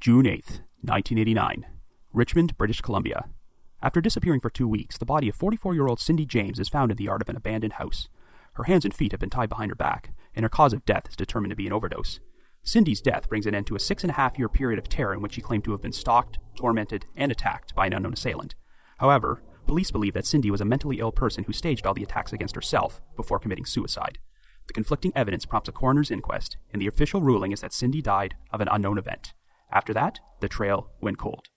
June 8th, 1989. Richmond, British Columbia. After disappearing for 2 weeks, the body of 44-year-old Cindy James is found in the yard of an abandoned house. Her hands and feet have been tied behind her back, and her cause of death is determined to be an overdose. Cindy's death brings an end to a 6.5-year period of terror in which she claimed to have been stalked, tormented, and attacked by an unknown assailant. However, police believe that Cindy was a mentally ill person who staged all the attacks against herself before committing suicide. The conflicting evidence prompts a coroner's inquest, and the official ruling is that Cindy died of an unknown event. After that, the trail went cold.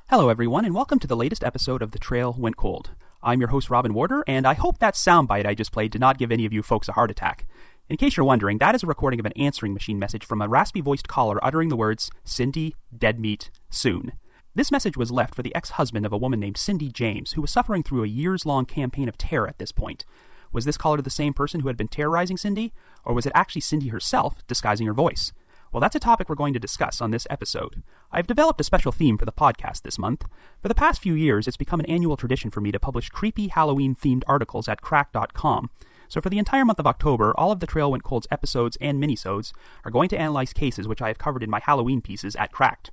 Hello everyone, and welcome to the latest episode of The Trail Went Cold. I'm your host Robin Warder, and I hope that soundbite I just played did not give any of you folks a heart attack. In case you're wondering, that is a recording of an answering machine message from a raspy-voiced caller uttering the words, "Cindy, dead meat, soon." This message was left for the ex-husband of a woman named Cindy James, who was suffering through a years-long campaign of terror at this point. Was this caller the same person who had been terrorizing Cindy, or was it actually Cindy herself disguising her voice? Well, that's a topic we're going to discuss on this episode. I've developed a special theme for the podcast this month. For the past few years, it's become an annual tradition for me to publish creepy Halloween-themed articles at crack.com. So for the entire month of October, all of the Trail Went Cold's episodes and minisodes are going to analyze cases which I have covered in my Halloween pieces at Cracked.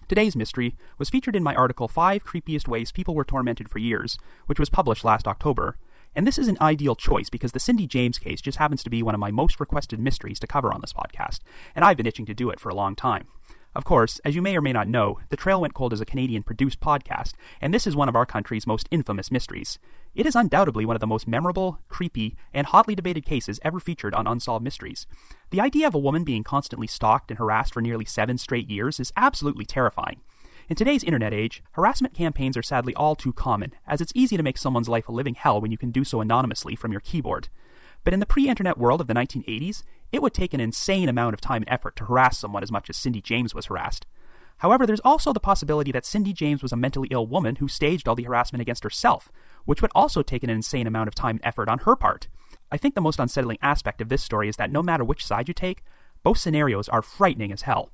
Today's mystery was featured in my article 5 Creepiest Ways People Were Tormented for Years, which was published last October. And this is an ideal choice because the Cindy James case just happens to be one of my most requested mysteries to cover on this podcast, and I've been itching to do it for a long time. Of course, as you may or may not know, The Trail Went Cold is a Canadian-produced podcast, and this is one of our country's most infamous mysteries. It is undoubtedly one of the most memorable, creepy, and hotly debated cases ever featured on Unsolved Mysteries. The idea of a woman being constantly stalked and harassed for nearly 7 straight years is absolutely terrifying. In today's internet age, harassment campaigns are sadly all too common, as it's easy to make someone's life a living hell when you can do so anonymously from your keyboard. But in the pre-internet world of the 1980s, it would take an insane amount of time and effort to harass someone as much as Cindy James was harassed. However, there's also the possibility that Cindy James was a mentally ill woman who staged all the harassment against herself, which would also take an insane amount of time and effort on her part. I think the most unsettling aspect of this story is that no matter which side you take, both scenarios are frightening as hell.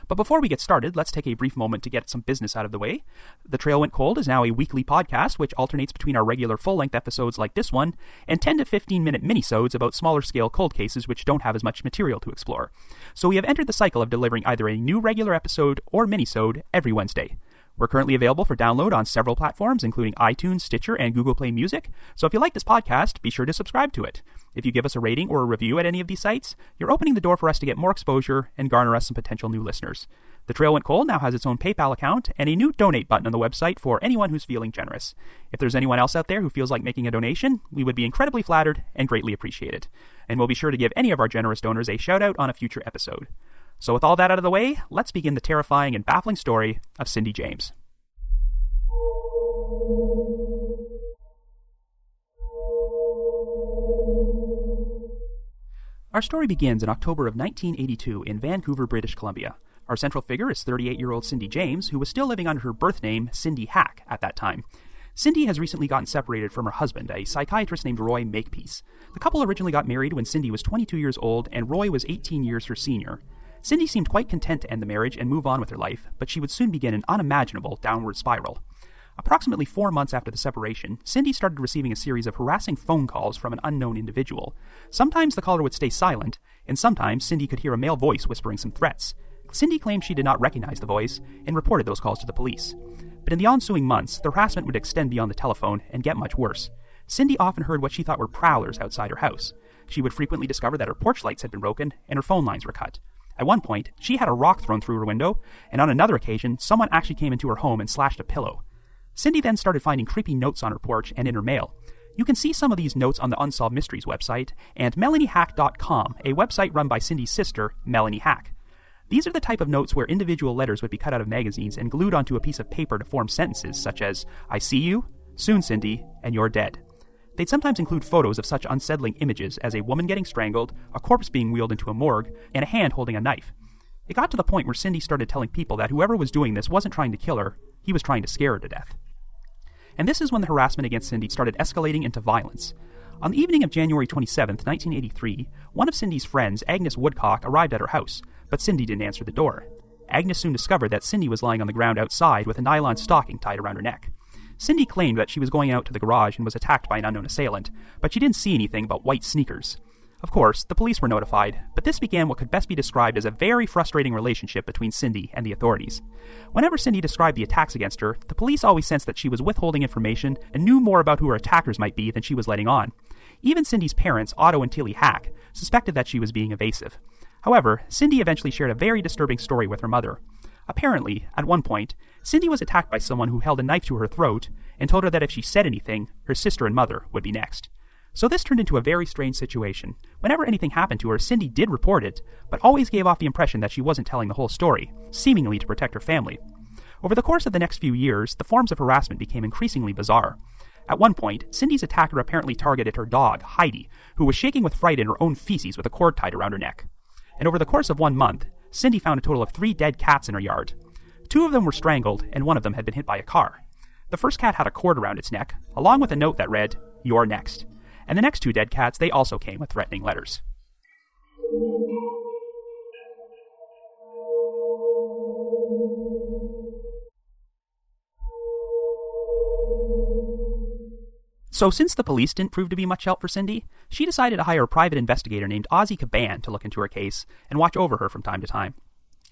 But before we get started, let's take a brief moment to get some business out of the way. The Trail Went Cold is now a weekly podcast which alternates between our regular full-length episodes like this one and 10 to 15-minute minisodes about smaller-scale cold cases which don't have as much material to explore. So we have entered the cycle of delivering either a new regular episode or minisode every Wednesday. We're currently available for download on several platforms, including iTunes, Stitcher, and Google Play Music, so if you like this podcast, be sure to subscribe to it. If you give us a rating or a review at any of these sites, you're opening the door for us to get more exposure and garner us some potential new listeners. The Trail Went Cold now has its own PayPal account and a new donate button on the website for anyone who's feeling generous. If there's anyone else out there who feels like making a donation, we would be incredibly flattered and greatly appreciate it. And we'll be sure to give any of our generous donors a shout-out on a future episode. So with all that out of the way, let's begin the terrifying and baffling story of Cindy James. Our story begins in October of 1982 in Vancouver, British Columbia. Our central figure is 38-year-old Cindy James, who was still living under her birth name, Cindy Hack, at that time. Cindy has recently gotten separated from her husband, a psychiatrist named Roy Makepeace. The couple originally got married when Cindy was 22 years old and Roy was 18 years her senior. Cindy seemed quite content to end the marriage and move on with her life, but she would soon begin an unimaginable downward spiral. Approximately 4 months after the separation, Cindy started receiving a series of harassing phone calls from an unknown individual. Sometimes the caller would stay silent, and sometimes Cindy could hear a male voice whispering some threats. Cindy claimed she did not recognize the voice and reported those calls to the police. But in the ensuing months, the harassment would extend beyond the telephone and get much worse. Cindy often heard what she thought were prowlers outside her house. She would frequently discover that her porch lights had been broken and her phone lines were cut. At one point, she had a rock thrown through her window, and on another occasion, someone actually came into her home and slashed a pillow. Cindy then started finding creepy notes on her porch and in her mail. You can see some of these notes on the Unsolved Mysteries website and MelanieHack.com, a website run by Cindy's sister, Melanie Hack. These are the type of notes where individual letters would be cut out of magazines and glued onto a piece of paper to form sentences such as, "I see you," "Soon, Cindy," and "You're dead." They'd sometimes include photos of such unsettling images as a woman getting strangled, a corpse being wheeled into a morgue, and a hand holding a knife. It got to the point where Cindy started telling people that whoever was doing this wasn't trying to kill her, he was trying to scare her to death. And this is when the harassment against Cindy started escalating into violence. On the evening of January 27, 1983, one of Cindy's friends, Agnes Woodcock, arrived at her house, but Cindy didn't answer the door. Agnes soon discovered that Cindy was lying on the ground outside with a nylon stocking tied around her neck. Cindy claimed that she was going out to the garage and was attacked by an unknown assailant, but she didn't see anything but white sneakers. Of course, the police were notified, but this began what could best be described as a very frustrating relationship between Cindy and the authorities. Whenever Cindy described the attacks against her, the police always sensed that she was withholding information and knew more about who her attackers might be than she was letting on. Even Cindy's parents, Otto and Tilly Hack, suspected that she was being evasive. However, Cindy eventually shared a very disturbing story with her mother. Apparently, at one point, Cindy was attacked by someone who held a knife to her throat and told her that if she said anything, her sister and mother would be next. So this turned into a very strange situation. Whenever anything happened to her, Cindy did report it, but always gave off the impression that she wasn't telling the whole story, seemingly to protect her family. Over the course of the next few years, the forms of harassment became increasingly bizarre. At one point, Cindy's attacker apparently targeted her dog, Heidi, who was shaking with fright in her own feces with a cord tied around her neck. And over the course of 1 month, Cindy found a total of 3 dead cats in her yard. 2 of them were strangled, and 1 of them had been hit by a car. The first cat had a cord around its neck, along with a note that read, "You're next." And the next 2 dead cats, they also came with threatening letters. So since the police didn't prove to be much help for Cindy, she decided to hire a private investigator named Ozzie Caban to look into her case and watch over her from time to time.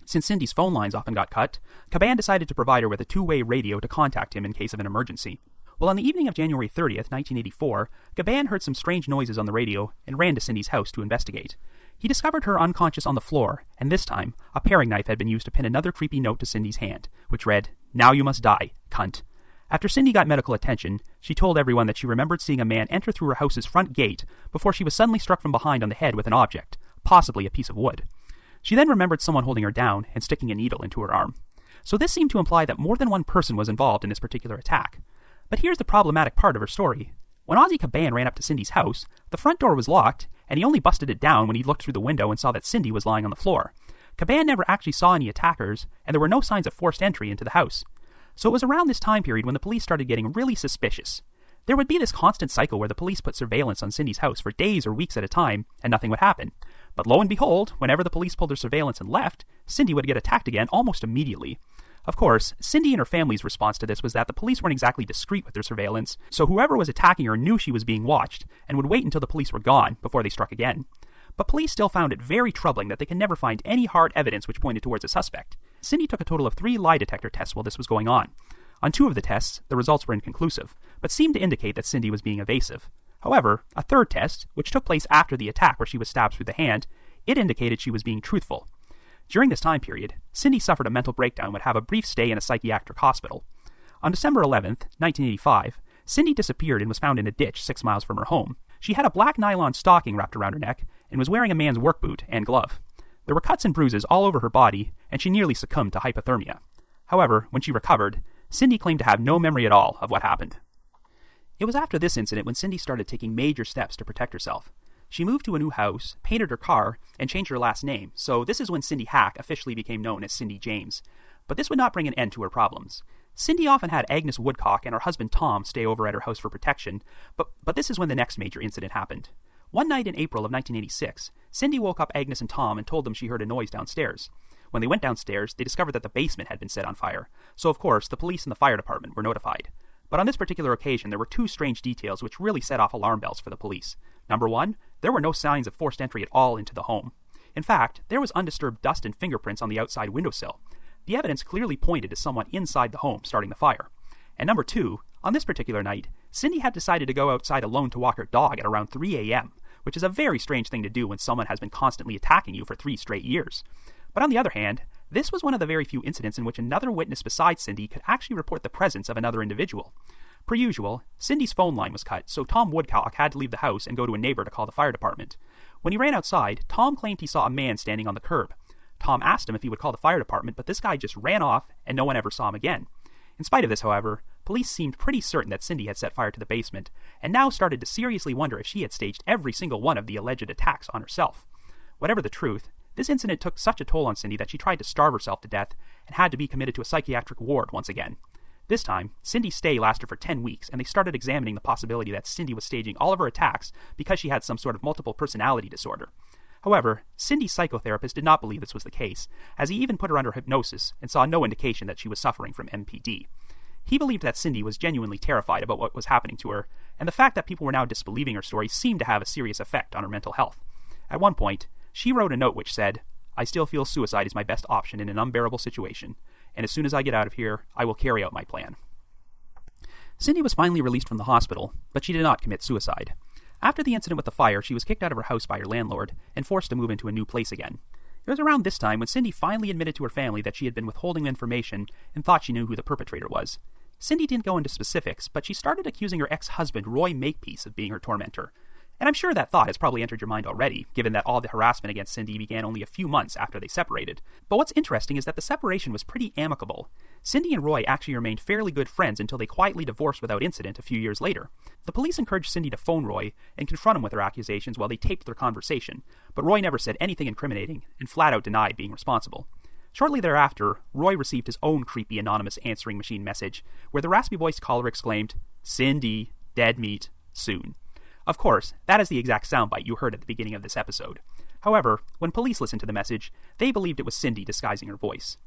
Since Cindy's phone lines often got cut, Caban decided to provide her with a 2-way radio to contact him in case of an emergency. Well, on the evening of January 30th, 1984, Caban heard some strange noises on the radio and ran to Cindy's house to investigate. He discovered her unconscious on the floor, and this time, a paring knife had been used to pin another creepy note to Cindy's hand, which read, "Now you must die, cunt." After Cindy got medical attention, she told everyone that she remembered seeing a man enter through her house's front gate before she was suddenly struck from behind on the head with an object, possibly a piece of wood. She then remembered someone holding her down and sticking a needle into her arm. So this seemed to imply that more than one person was involved in this particular attack. But here's the problematic part of her story. When Ozzie Caban ran up to Cindy's house, the front door was locked, and he only busted it down when he looked through the window and saw that Cindy was lying on the floor. Caban never actually saw any attackers, and there were no signs of forced entry into the house. So it was around this time period when the police started getting really suspicious. There would be this constant cycle where the police put surveillance on Cindy's house for days or weeks at a time, and nothing would happen. But lo and behold, whenever the police pulled their surveillance and left, Cindy would get attacked again almost immediately. Of course, Cindy and her family's response to this was that the police weren't exactly discreet with their surveillance, so whoever was attacking her knew she was being watched, and would wait until the police were gone before they struck again. But police still found it very troubling that they could never find any hard evidence which pointed towards a suspect. Cindy took a total of 3 lie detector tests while this was going on. On 2 of the tests, the results were inconclusive, but seemed to indicate that Cindy was being evasive. However, a 3rd test, which took place after the attack where she was stabbed through the hand, it indicated she was being truthful. During this time period, Cindy suffered a mental breakdown and would have a brief stay in a psychiatric hospital. On December 11th, 1985, Cindy disappeared and was found in a ditch 6 miles from her home. She had a black nylon stocking wrapped around her neck and was wearing a man's work boot and glove. There were cuts and bruises all over her body, and she nearly succumbed to hypothermia. However, when she recovered, Cindy claimed to have no memory at all of what happened. It was after this incident when Cindy started taking major steps to protect herself. She moved to a new house, painted her car, and changed her last name, so this is when Cindy Hack officially became known as Cindy James. But this would not bring an end to her problems. Cindy often had Agnes Woodcock and her husband Tom stay over at her house for protection, but this is when the next major incident happened. One night in April of 1986, Cindy woke up Agnes and Tom and told them she heard a noise downstairs. When they went downstairs, they discovered that the basement had been set on fire, so of course the police and the fire department were notified. But on this particular occasion, there were 2 strange details which really set off alarm bells for the police. Number 1, there were no signs of forced entry at all into the home. In fact, there was undisturbed dust and fingerprints on the outside windowsill. The evidence clearly pointed to someone inside the home starting the fire. And number 2, on this particular night, Cindy had decided to go outside alone to walk her dog at around 3 a.m., which is a very strange thing to do when someone has been constantly attacking you for 3 straight years. But on the other hand, this was one of the very few incidents in which another witness besides Cindy could actually report the presence of another individual. Per usual, Cindy's phone line was cut, so Tom Woodcock had to leave the house and go to a neighbor to call the fire department. When he ran outside, Tom claimed he saw a man standing on the curb. Tom asked him if he would call the fire department, but this guy just ran off, and no one ever saw him again. In spite of this, however, police seemed pretty certain that Cindy had set fire to the basement, and now started to seriously wonder if she had staged every single one of the alleged attacks on herself. Whatever the truth, this incident took such a toll on Cindy that she tried to starve herself to death and had to be committed to a psychiatric ward once again. This time, Cindy's stay lasted for 10 weeks, and they started examining the possibility that Cindy was staging all of her attacks because she had some sort of multiple personality disorder. However, Cindy's psychotherapist did not believe this was the case, as he even put her under hypnosis and saw no indication that she was suffering from MPD. He believed that Cindy was genuinely terrified about what was happening to her, and the fact that people were now disbelieving her story seemed to have a serious effect on her mental health. At one point, she wrote a note which said, "I still feel suicide is my best option in an unbearable situation, and as soon as I get out of here, I will carry out my plan." Cindy was finally released from the hospital, but she did not commit suicide. After the incident with the fire, she was kicked out of her house by her landlord and forced to move into a new place again. It was around this time when Cindy finally admitted to her family that she had been withholding information and thought she knew who the perpetrator was. Cindy didn't go into specifics, but she started accusing her ex-husband, Roy Makepeace, of being her tormentor. And I'm sure that thought has probably entered your mind already, given that all the harassment against Cindy began only a few months after they separated. But what's interesting is that the separation was pretty amicable. Cindy and Roy actually remained fairly good friends until they quietly divorced without incident a few years later. The police encouraged Cindy to phone Roy and confront him with her accusations while they taped their conversation, but Roy never said anything incriminating and flat out denied being responsible. Shortly thereafter, Roy received his own creepy anonymous answering machine message, where the raspy-voiced caller exclaimed, "Cindy, dead meat, soon." Of course, that is the exact soundbite you heard at the beginning of this episode. However, when police listened to the message, they believed it was Cindy disguising her voice.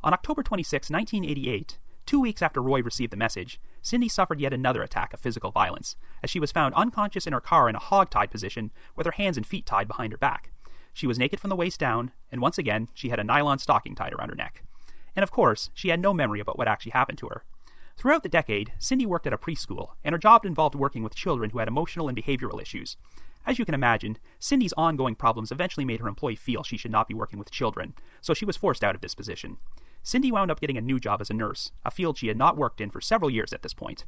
On October 26, 1988, 2 weeks after Roy received the message, Cindy suffered yet another attack of physical violence, as she was found unconscious in her car in a hog-tied position with her hands and feet tied behind her back. She was naked from the waist down, and once again, she had a nylon stocking tied around her neck. And of course, she had no memory about what actually happened to her. Throughout the decade, Cindy worked at a preschool, and her job involved working with children who had emotional and behavioral issues. As you can imagine, Cindy's ongoing problems eventually made her employee feel she should not be working with children, so she was forced out of this position. Cindy wound up getting a new job as a nurse, a field she had not worked in for several years at this point.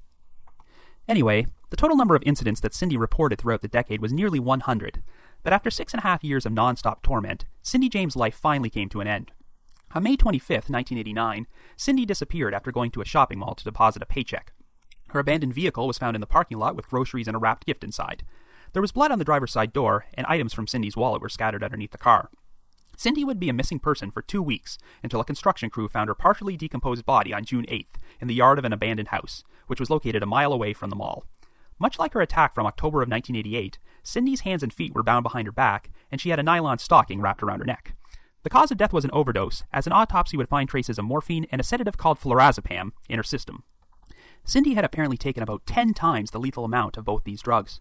Anyway, the total number of incidents that Cindy reported throughout the decade was nearly 100, but after 6.5 years of non-stop torment, Cindy James' life finally came to an end. On May 25, 1989, Cindy disappeared after going to a shopping mall to deposit a paycheck. Her abandoned vehicle was found in the parking lot with groceries and a wrapped gift inside. There was blood on the driver's side door, and items from Cindy's wallet were scattered underneath the car. Cindy would be a missing person for 2 weeks until a construction crew found her partially decomposed body on June 8th in the yard of an abandoned house, which was located a mile away from the mall. Much like her attack from October of 1988, Cindy's hands and feet were bound behind her back, and she had a nylon stocking wrapped around her neck. The cause of death was an overdose, as an autopsy would find traces of morphine and a sedative called flurazepam in her system. Cindy had apparently taken about 10 times the lethal amount of both these drugs.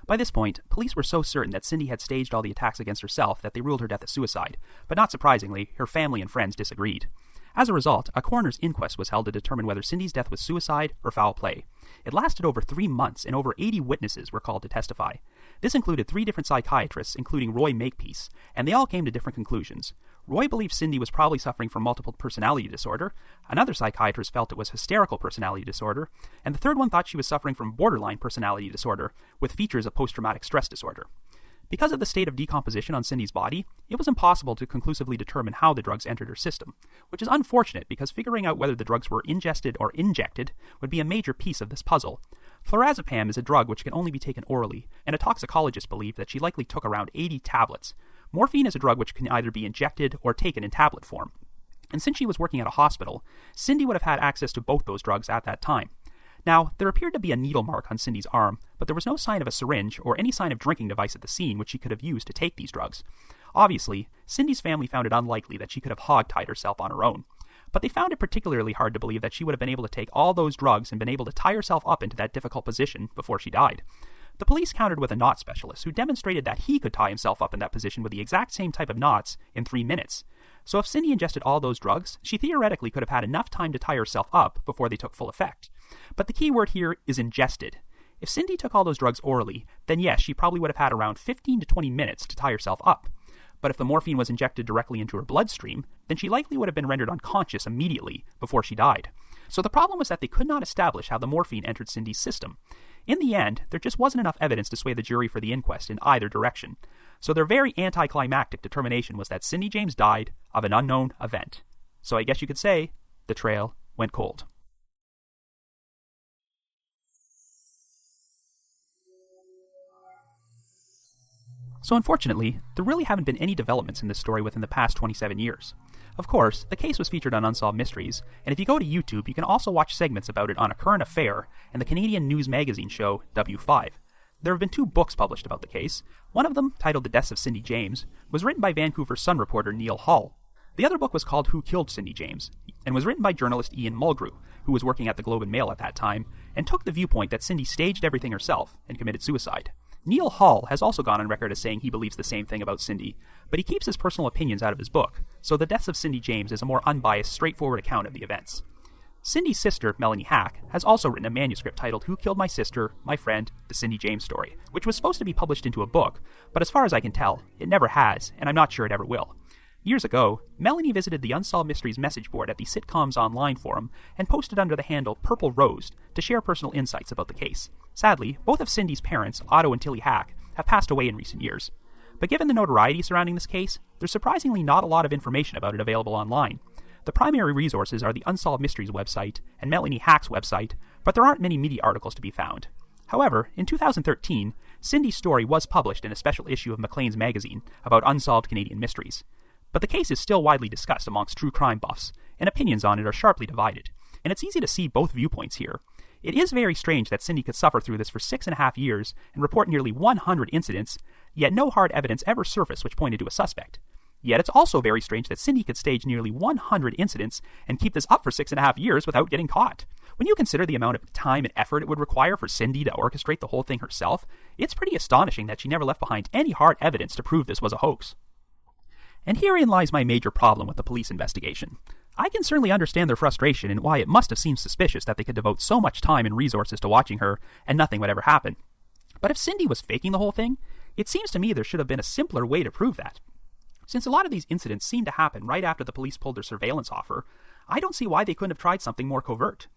By this point, police were so certain that Cindy had staged all the attacks against herself that they ruled her death a suicide, but not surprisingly, her family and friends disagreed. As a result, a coroner's inquest was held to determine whether Cindy's death was suicide or foul play. It lasted over 3 months, and over 80 witnesses were called to testify. This included 3 different psychiatrists, including Roy Makepeace, and they all came to different conclusions. Roy believed Cindy was probably suffering from multiple personality disorder, another psychiatrist felt it was hysterical personality disorder, and the third one thought she was suffering from borderline personality disorder, with features of post-traumatic stress disorder. Because of the state of decomposition on Cindy's body, it was impossible to conclusively determine how the drugs entered her system, which is unfortunate because figuring out whether the drugs were ingested or injected would be a major piece of this puzzle. Flurazepam is a drug which can only be taken orally, and a toxicologist believed that she likely took around 80 tablets. Morphine is a drug which can either be injected or taken in tablet form. And since she was working at a hospital, Cindy would have had access to both those drugs at that time. Now, there appeared to be a needle mark on Cindy's arm, but there was no sign of a syringe or any sign of drinking device at the scene which she could have used to take these drugs. Obviously, Cindy's family found it unlikely that she could have hog-tied herself on her own, but they found it particularly hard to believe that she would have been able to take all those drugs and been able to tie herself up into that difficult position before she died. The police countered with a knot specialist who demonstrated that he could tie himself up in that position with the exact same type of knots in 3 minutes. So if Cindy ingested all those drugs, she theoretically could have had enough time to tie herself up before they took full effect. But the key word here is ingested. If Cindy took all those drugs orally, then yes, she probably would have had around 15 to 20 minutes to tie herself up. But if the morphine was injected directly into her bloodstream, then she likely would have been rendered unconscious immediately before she died. So the problem was that they could not establish how the morphine entered Cindy's system. In the end, there just wasn't enough evidence to sway the jury for the inquest in either direction. So their very anticlimactic determination was that Cindy James died of an unknown event. So I guess you could say, the trail went cold. So unfortunately, there really haven't been any developments in this story within the past 27 years. Of course, the case was featured on Unsolved Mysteries, and if you go to YouTube, you can also watch segments about it on A Current Affair and the Canadian news magazine show W5. There have been 2 books published about the case. One of them, titled The Deaths of Cindy James, was written by Vancouver Sun reporter Neil Hall. The other book was called Who Killed Cindy James, and was written by journalist Ian Mulgrew, who was working at the Globe and Mail at that time, and took the viewpoint that Cindy staged everything herself and committed suicide. Neil Hall has also gone on record as saying he believes the same thing about Cindy, but he keeps his personal opinions out of his book, so The Deaths of Cindy James is a more unbiased, straightforward account of the events. Cindy's sister, Melanie Hack, has also written a manuscript titled Who Killed My Sister, My Friend, The Cindy James Story, which was supposed to be published into a book, but as far as I can tell, it never has, and I'm not sure it ever will. Years ago, Melanie visited the Unsolved Mysteries message board at the Sitcoms Online forum and posted under the handle Purple Rose to share personal insights about the case. Sadly, both of Cindy's parents, Otto and Tilly Hack, have passed away in recent years. But given the notoriety surrounding this case, there's surprisingly not a lot of information about it available online. The primary resources are the Unsolved Mysteries website and Melanie Hack's website, but there aren't many media articles to be found. However, in 2013, Cindy's story was published in a special issue of Maclean's magazine about unsolved Canadian mysteries. But the case is still widely discussed amongst true crime buffs, and opinions on it are sharply divided, and it's easy to see both viewpoints here. It is very strange that Cindy could suffer through this for 6.5 years and report nearly 100 incidents, yet no hard evidence ever surfaced which pointed to a suspect. Yet it's also very strange that Cindy could stage nearly 100 incidents and keep this up for 6.5 years without getting caught. When you consider the amount of time and effort it would require for Cindy to orchestrate the whole thing herself, it's pretty astonishing that she never left behind any hard evidence to prove this was a hoax. And herein lies my major problem with the police investigation. I can certainly understand their frustration and why it must have seemed suspicious that they could devote so much time and resources to watching her and nothing would ever happen. But if Cindy was faking the whole thing, it seems to me there should have been a simpler way to prove that. Since a lot of these incidents seem to happen right after the police pulled their surveillance offer, I don't see why they couldn't have tried something more covert.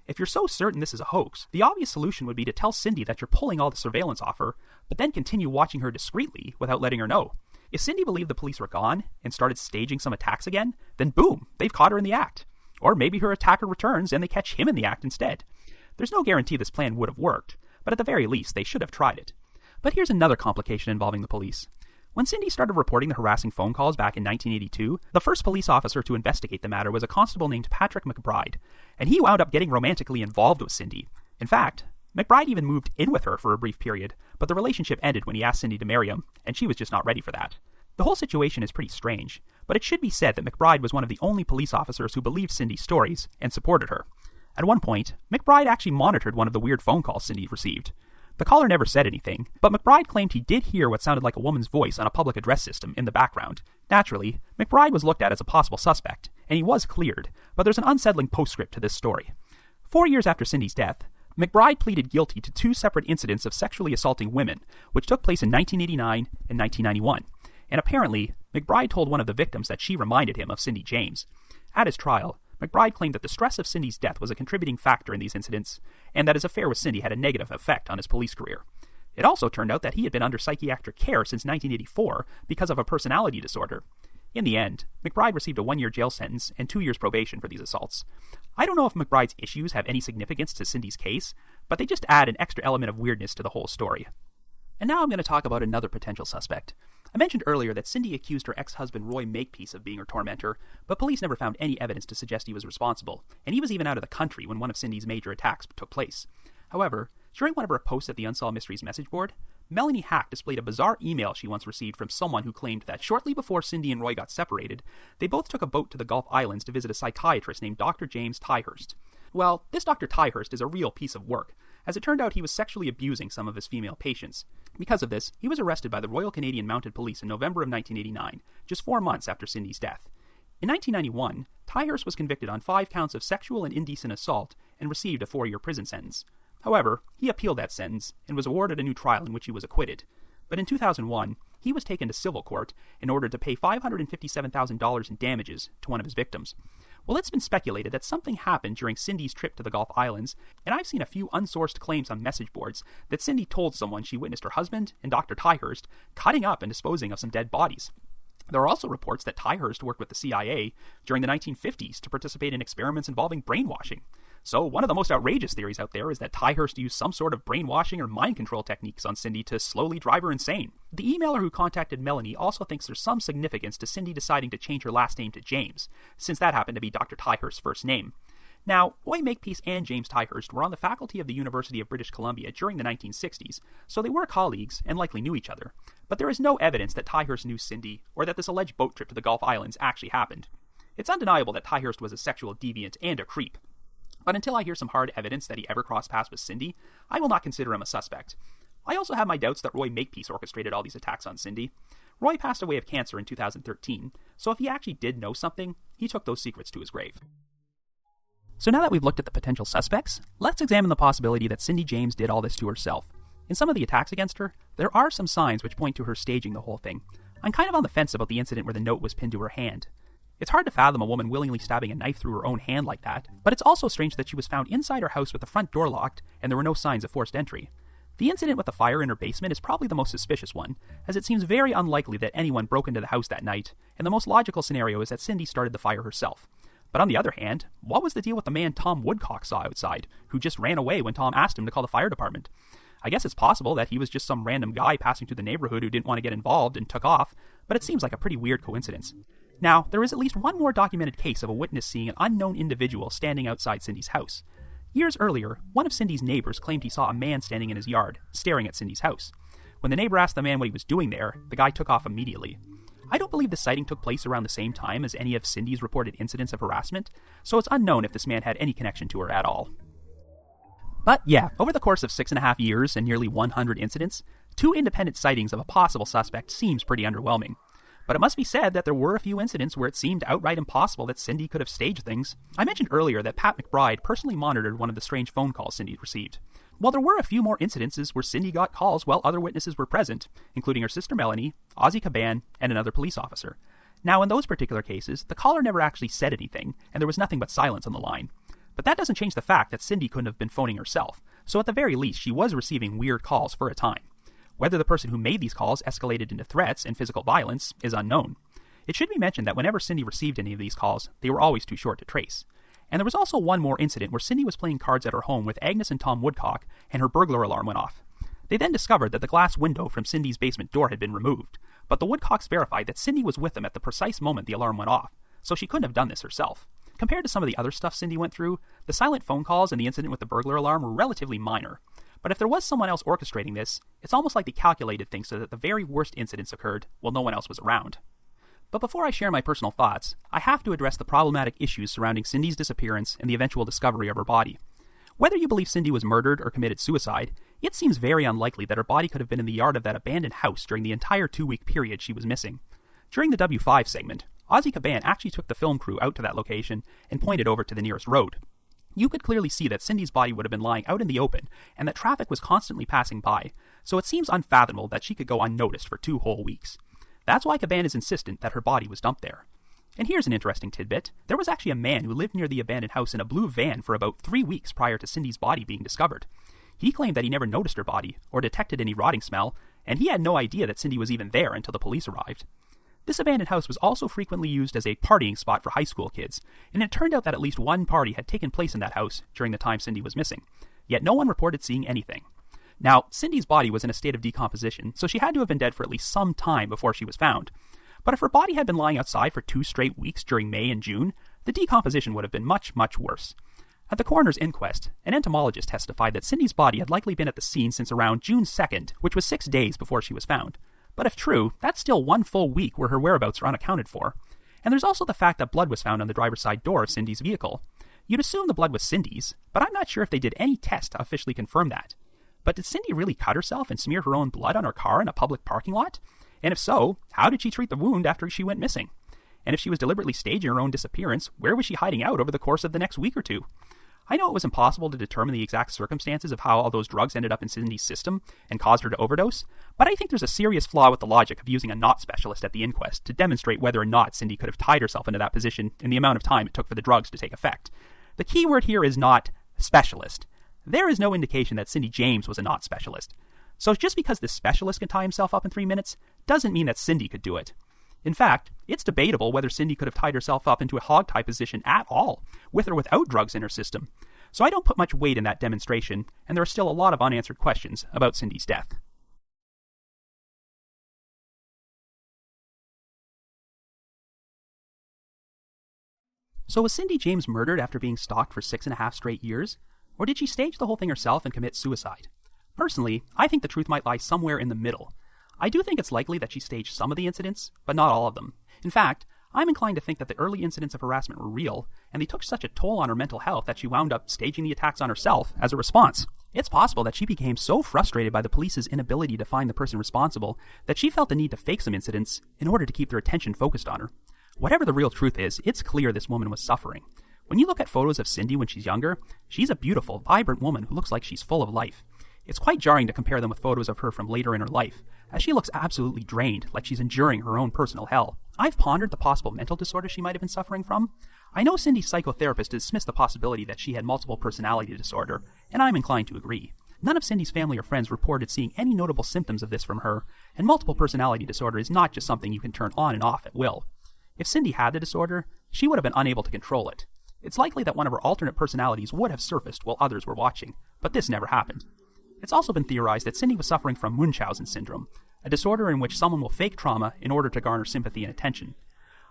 If you're so certain this is a hoax, the obvious solution would be to tell Cindy that you're pulling all the surveillance offer, but then continue watching her discreetly without letting her know. If Cindy believed the police were gone and started staging some attacks again, then boom, they've caught her in the act. Or maybe her attacker returns and they catch him in the act instead. There's no guarantee this plan would have worked, but at the very least, they should have tried it. But here's another complication involving the police. When Cindy started reporting the harassing phone calls back in 1982, the first police officer to investigate the matter was a constable named Patrick McBride, and he wound up getting romantically involved with Cindy. In fact, McBride even moved in with her for a brief period, but the relationship ended when he asked Cindy to marry him, and she was just not ready for that. The whole situation is pretty strange, but it should be said that McBride was one of the only police officers who believed Cindy's stories and supported her. At one point, McBride actually monitored one of the weird phone calls Cindy received. The caller never said anything, but McBride claimed he did hear what sounded like a woman's voice on a public address system in the background. Naturally, McBride was looked at as a possible suspect, and he was cleared, but there's an unsettling postscript to this story. 4 years after Cindy's death, McBride pleaded guilty to 2 separate incidents of sexually assaulting women, which took place in 1989 and 1991. And apparently, McBride told one of the victims that she reminded him of Cindy James. At his trial, McBride claimed that the stress of Cindy's death was a contributing factor in these incidents, and that his affair with Cindy had a negative effect on his police career. It also turned out that he had been under psychiatric care since 1984 because of a personality disorder. In the end, McBride received a 1-year jail sentence and 2 years probation for these assaults. I don't know if McBride's issues have any significance to Cindy's case, but they just add an extra element of weirdness to the whole story. And now I'm going to talk about another potential suspect. I mentioned earlier that Cindy accused her ex-husband Roy Makepeace of being her tormentor, but police never found any evidence to suggest he was responsible, and he was even out of the country when one of Cindy's major attacks took place. However, during one of her posts at the Unsolved Mysteries message board, Melanie Hack displayed a bizarre email she once received from someone who claimed that shortly before Cindy and Roy got separated, they both took a boat to the Gulf Islands to visit a psychiatrist named Dr. James Tyhurst. Well, this Dr. Tyhurst is a real piece of work. As it turned out, he was sexually abusing some of his female patients. Because of this, he was arrested by the Royal Canadian Mounted Police in November of 1989, just 4 months after Cindy's death. In 1991, Tyhurst was convicted on 5 counts of sexual and indecent assault and received a 4-year prison sentence. However, he appealed that sentence and was awarded a new trial in which he was acquitted. But in 2001, he was taken to civil court in order to pay $557,000 in damages to one of his victims. Well, it's been speculated that something happened during Cindy's trip to the Gulf Islands, and I've seen a few unsourced claims on message boards that Cindy told someone she witnessed her husband and Dr. Tyhurst cutting up and disposing of some dead bodies. There are also reports that Tyhurst worked with the CIA during the 1950s to participate in experiments involving brainwashing. So one of the most outrageous theories out there is that Tyhurst used some sort of brainwashing or mind control techniques on Cindy to slowly drive her insane. The emailer who contacted Melanie also thinks there's some significance to Cindy deciding to change her last name to James, since that happened to be Dr. Tyhurst's first name. Now, Roy Makepeace and James Tyhurst were on the faculty of the University of British Columbia during the 1960s, so they were colleagues and likely knew each other. But there is no evidence that Tyhurst knew Cindy, or that this alleged boat trip to the Gulf Islands actually happened. It's undeniable that Tyhurst was a sexual deviant and a creep. But until I hear some hard evidence that he ever crossed paths with Cindy, I will not consider him a suspect. I also have my doubts that Roy Makepeace orchestrated all these attacks on Cindy. Roy passed away of cancer in 2013, so if he actually did know something, he took those secrets to his grave. So now that we've looked at the potential suspects, let's examine the possibility that Cindy James did all this to herself. In some of the attacks against her, there are some signs which point to her staging the whole thing. I'm kind of on the fence about the incident where the note was pinned to her hand. It's hard to fathom a woman willingly stabbing a knife through her own hand like that, but it's also strange that she was found inside her house with the front door locked and there were no signs of forced entry. The incident with the fire in her basement is probably the most suspicious one, as it seems very unlikely that anyone broke into the house that night, and the most logical scenario is that Cindy started the fire herself. But on the other hand, what was the deal with the man Tom Woodcock saw outside, who just ran away when Tom asked him to call the fire department? I guess it's possible that he was just some random guy passing through the neighborhood who didn't want to get involved and took off, but it seems like a pretty weird coincidence. Now, there is at least one more documented case of a witness seeing an unknown individual standing outside Cindy's house. Years earlier, one of Cindy's neighbors claimed he saw a man standing in his yard, staring at Cindy's house. When the neighbor asked the man what he was doing there, the guy took off immediately. I don't believe the sighting took place around the same time as any of Cindy's reported incidents of harassment, so it's unknown if this man had any connection to her at all. But yeah, over the course of 6.5 years and nearly 100 incidents, 2 independent sightings of a possible suspect seems pretty underwhelming. But it must be said that there were a few incidents where it seemed outright impossible that Cindy could have staged things. I mentioned earlier that Pat McBride personally monitored one of the strange phone calls Cindy received. While there were a few more incidences where Cindy got calls while other witnesses were present, including her sister Melanie, Ozzie Caban, and another police officer. Now, in those particular cases, the caller never actually said anything, and there was nothing but silence on the line. But that doesn't change the fact that Cindy couldn't have been phoning herself, so at the very least, she was receiving weird calls for a time. Whether the person who made these calls escalated into threats and physical violence is unknown. It should be mentioned that whenever Cindy received any of these calls, they were always too short to trace. And there was also one more incident where Cindy was playing cards at her home with Agnes and Tom Woodcock, and her burglar alarm went off. They then discovered that the glass window from Cindy's basement door had been removed, but the Woodcocks verified that Cindy was with them at the precise moment the alarm went off, so she couldn't have done this herself. Compared to some of the other stuff Cindy went through, the silent phone calls and the incident with the burglar alarm were relatively minor. But if there was someone else orchestrating this, it's almost like they calculated things so that the very worst incidents occurred while no one else was around. But before I share my personal thoughts, I have to address the problematic issues surrounding Cindy's disappearance and the eventual discovery of her body. Whether you believe Cindy was murdered or committed suicide, it seems very unlikely that her body could have been in the yard of that abandoned house during the entire 2-week period she was missing. During the W5 segment, Ozzie Caban actually took the film crew out to that location and pointed over to the nearest road. You could clearly see that Cindy's body would have been lying out in the open and that traffic was constantly passing by, so it seems unfathomable that she could go unnoticed for 2 whole weeks. That's why Caban is insistent that her body was dumped there. And here's an interesting tidbit. There was actually a man who lived near the abandoned house in a blue van for about 3 weeks prior to Cindy's body being discovered. He claimed that he never noticed her body or detected any rotting smell, and he had no idea that Cindy was even there until the police arrived. This abandoned house was also frequently used as a partying spot for high school kids, and it turned out that at least one party had taken place in that house during the time Cindy was missing, yet no one reported seeing anything. Now, Cindy's body was in a state of decomposition, so she had to have been dead for at least some time before she was found. But if her body had been lying outside for 2 straight weeks during May and June, the decomposition would have been much, much worse. At the coroner's inquest, an entomologist testified that Cindy's body had likely been at the scene since around June 2nd, which was 6 days before she was found. But if true, that's still 1 full week where her whereabouts are unaccounted for. And there's also the fact that blood was found on the driver's side door of Cindy's vehicle. You'd assume the blood was Cindy's, but I'm not sure if they did any test to officially confirm that. But did Cindy really cut herself and smear her own blood on her car in a public parking lot? And if so, how did she treat the wound after she went missing? And if she was deliberately staging her own disappearance, where was she hiding out over the course of the next week or 2? I know it was impossible to determine the exact circumstances of how all those drugs ended up in Cindy's system and caused her to overdose, but I think there's a serious flaw with the logic of using a not specialist at the inquest to demonstrate whether or not Cindy could have tied herself into that position in the amount of time it took for the drugs to take effect. The key word here is not specialist. There is no indication that Cindy James was a not specialist. So just because this specialist can tie himself up in 3 minutes doesn't mean that Cindy could do it. In fact, it's debatable whether Cindy could have tied herself up into a hog-tie position at all, with or without drugs in her system. So I don't put much weight in that demonstration, and there are still a lot of unanswered questions about Cindy's death. So was Cindy James murdered after being stalked for 6.5 straight years? Or did she stage the whole thing herself and commit suicide? Personally, I think the truth might lie somewhere in the middle. I do think it's likely that she staged some of the incidents, but not all of them. In fact, I'm inclined to think that the early incidents of harassment were real, and they took such a toll on her mental health that she wound up staging the attacks on herself as a response. It's possible that she became so frustrated by the police's inability to find the person responsible that she felt the need to fake some incidents in order to keep their attention focused on her. Whatever the real truth is, it's clear this woman was suffering. When you look at photos of Cindy when she's younger, she's a beautiful, vibrant woman who looks like she's full of life. It's quite jarring to compare them with photos of her from later in her life, as she looks absolutely drained, like she's enduring her own personal hell. I've pondered the possible mental disorder she might have been suffering from. I know Cindy's psychotherapist dismissed the possibility that she had multiple personality disorder, and I'm inclined to agree. None of Cindy's family or friends reported seeing any notable symptoms of this from her, and multiple personality disorder is not just something you can turn on and off at will. If Cindy had the disorder, she would have been unable to control it. It's likely that one of her alternate personalities would have surfaced while others were watching, but this never happened. It's also been theorized that Cindy was suffering from Munchausen syndrome, a disorder in which someone will fake trauma in order to garner sympathy and attention.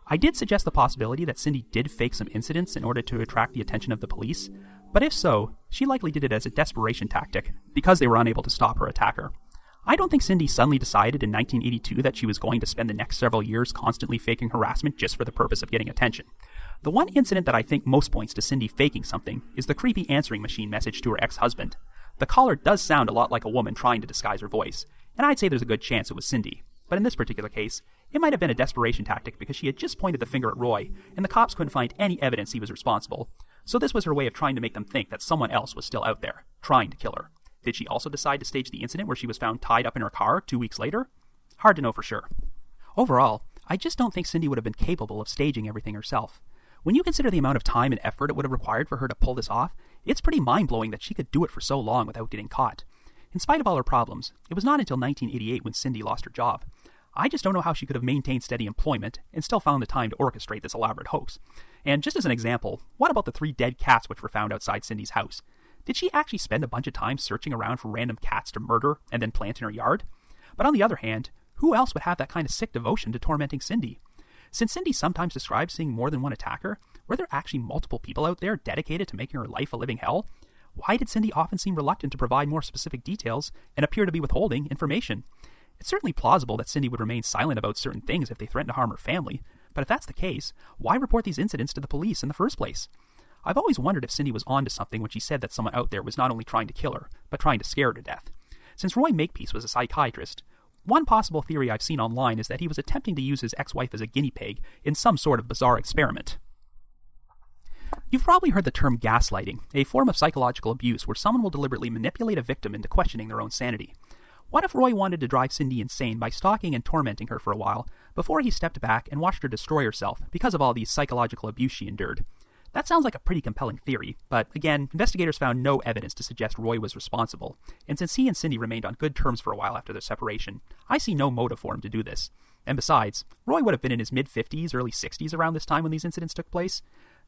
I did suggest the possibility that Cindy did fake some incidents in order to attract the attention of the police, but if so, she likely did it as a desperation tactic, because they were unable to stop her attacker. I don't think Cindy suddenly decided in 1982 that she was going to spend the next several years constantly faking harassment just for the purpose of getting attention. The one incident that I think most points to Cindy faking something is the creepy answering machine message to her ex-husband. The caller does sound a lot like a woman trying to disguise her voice, and I'd say there's a good chance it was Cindy. But in this particular case, it might have been a desperation tactic because she had just pointed the finger at Roy, and the cops couldn't find any evidence he was responsible. So this was her way of trying to make them think that someone else was still out there, trying to kill her. Did she also decide to stage the incident where she was found tied up in her car 2 weeks later? Hard to know for sure. Overall, I just don't think Cindy would have been capable of staging everything herself. When you consider the amount of time and effort it would have required for her to pull this off, it's pretty mind-blowing that she could do it for so long without getting caught. In spite of all her problems, it was not until 1988 when Cindy lost her job. I just don't know how she could have maintained steady employment and still found the time to orchestrate this elaborate hoax. And just as an example, what about the 3 dead cats which were found outside Cindy's house? Did she actually spend a bunch of time searching around for random cats to murder and then plant in her yard? But on the other hand, who else would have that kind of sick devotion to tormenting Cindy? Since Cindy sometimes describes seeing more than one attacker, were there actually multiple people out there dedicated to making her life a living hell? Why did Cindy often seem reluctant to provide more specific details and appear to be withholding information? It's certainly plausible that Cindy would remain silent about certain things if they threatened to harm her family, but if that's the case, why report these incidents to the police in the first place? I've always wondered if Cindy was onto something when she said that someone out there was not only trying to kill her, but trying to scare her to death. Since Roy Makepeace was a psychiatrist, one possible theory I've seen online is that he was attempting to use his ex-wife as a guinea pig in some sort of bizarre experiment. You've probably heard the term gaslighting, a form of psychological abuse where someone will deliberately manipulate a victim into questioning their own sanity. What if Roy wanted to drive Cindy insane by stalking and tormenting her for a while before he stepped back and watched her destroy herself because of all the psychological abuse she endured? That sounds like a pretty compelling theory, but again, investigators found no evidence to suggest Roy was responsible, and since he and Cindy remained on good terms for a while after their separation, I see no motive for him to do this. And besides, Roy would have been in his mid-50s, early 60s around this time when these incidents took place.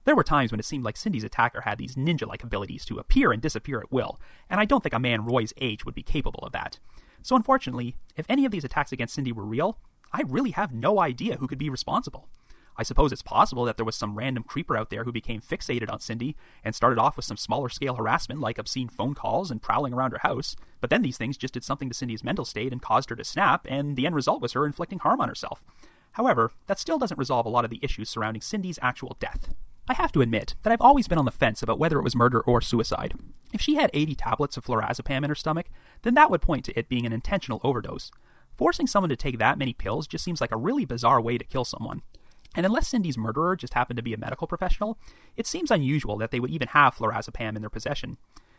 There were times when it seemed like Cindy's attacker had these ninja-like abilities to appear and disappear at will, and I don't think a man Roy's age would be capable of that. So unfortunately, if any of these attacks against Cindy were real, I really have no idea who could be responsible. I suppose it's possible that there was some random creeper out there who became fixated on Cindy and started off with some smaller scale harassment like obscene phone calls and prowling around her house, but then these things just did something to Cindy's mental state and caused her to snap, and the end result was her inflicting harm on herself. However, that still doesn't resolve a lot of the issues surrounding Cindy's actual death. I have to admit that I've always been on the fence about whether it was murder or suicide. If she had 80 tablets of flurazepam in her stomach, then that would point to it being an intentional overdose. Forcing someone to take that many pills just seems like a really bizarre way to kill someone. And unless Cindy's murderer just happened to be a medical professional, it seems unusual that they would even have flurazepam in their possession.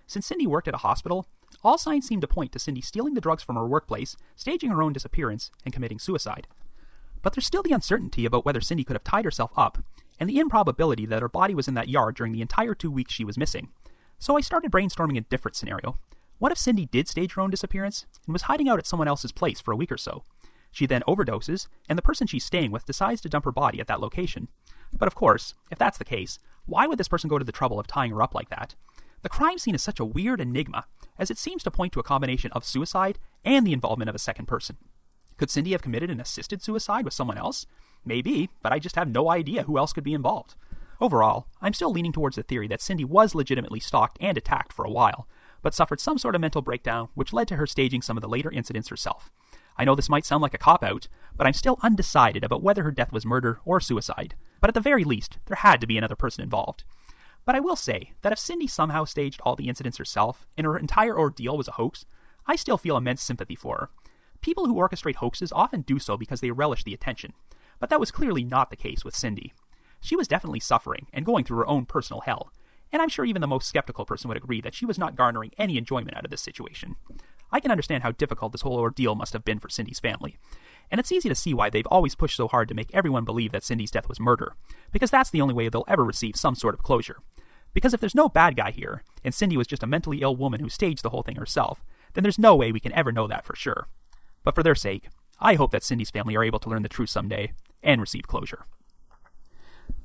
Since Cindy worked at a hospital, all signs seem to point to Cindy stealing the drugs from her workplace, staging her own disappearance, and committing suicide. But there's still the uncertainty about whether Cindy could have tied herself up, and the improbability that her body was in that yard during the entire 2 weeks she was missing. So I started brainstorming a different scenario. What if Cindy did stage her own disappearance and was hiding out at someone else's place for a week or so? She then overdoses, and the person she's staying with decides to dump her body at that location. But of course, if that's the case, why would this person go to the trouble of tying her up like that? The crime scene is such a weird enigma, as it seems to point to a combination of suicide and the involvement of a second person. Could Cindy have committed an assisted suicide with someone else? Maybe, but I just have no idea who else could be involved. Overall, I'm still leaning towards the theory that Cindy was legitimately stalked and attacked for a while, but suffered some sort of mental breakdown which led to her staging some of the later incidents herself. I know this might sound like a cop-out, but I'm still undecided about whether her death was murder or suicide. But at the very least, there had to be another person involved. But I will say that if Cindy somehow staged all the incidents herself and her entire ordeal was a hoax, I still feel immense sympathy for her. People who orchestrate hoaxes often do so because they relish the attention, but that was clearly not the case with Cindy. She was definitely suffering and going through her own personal hell, and I'm sure even the most skeptical person would agree that she was not garnering any enjoyment out of this situation. I can understand how difficult this whole ordeal must have been for Cindy's family, and it's easy to see why they've always pushed so hard to make everyone believe that Cindy's death was murder, because that's the only way they'll ever receive some sort of closure. Because if there's no bad guy here, and Cindy was just a mentally ill woman who staged the whole thing herself, then there's no way we can ever know that for sure. But for their sake, I hope that Cindy's family are able to learn the truth someday and receive closure.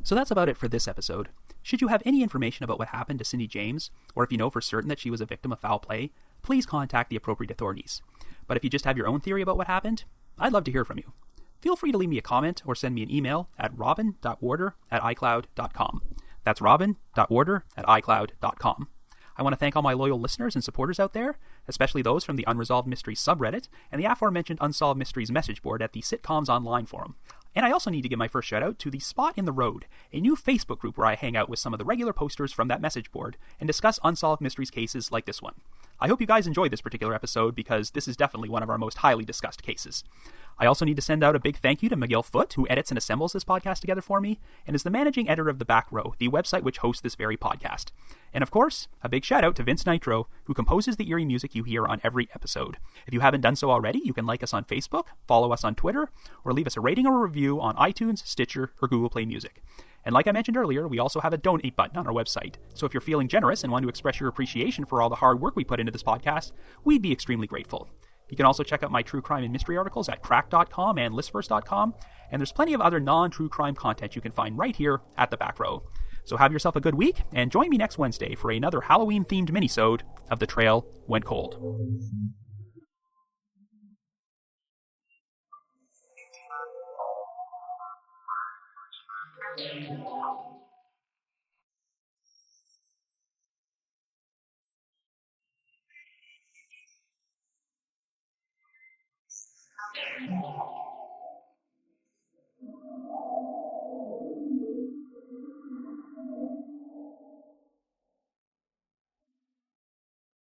So that's about it for this episode. Should you have any information about what happened to Cindy James, or if you know for certain that she was a victim of foul play, please contact the appropriate authorities. But if you just have your own theory about what happened, I'd love to hear from you. Feel free to leave me a comment or send me an email at robin.warder@icloud.com. That's robin.warder@icloud.com. I want to thank all my loyal listeners and supporters out there, especially those from the Unresolved Mysteries subreddit and the aforementioned Unsolved Mysteries message board at the Sitcoms Online forum. And I also need to give my first shout out to the Spot in the Road, a new Facebook group where I hang out with some of the regular posters from that message board and discuss Unsolved Mysteries cases like this one. I hope you guys enjoyed this particular episode because this is definitely one of our most highly discussed cases. I also need to send out a big thank you to Miguel Foote, who edits and assembles this podcast together for me, and is the managing editor of The Back Row, the website which hosts this very podcast. And of course, a big shout out to Vince Nitro, who composes the eerie music you hear on every episode. If you haven't done so already, you can like us on Facebook, follow us on Twitter, or leave us a rating or a review on iTunes, Stitcher, or Google Play Music. And like I mentioned earlier, we also have a donate button on our website. So if you're feeling generous and want to express your appreciation for all the hard work we put into this podcast, we'd be extremely grateful. You can also check out my true crime and mystery articles at crack.com and listverse.com, and there's plenty of other non-true crime content you can find right here at The Back Row. So have yourself a good week, and join me next Wednesday for another Halloween-themed minisode of The Trail Went Cold.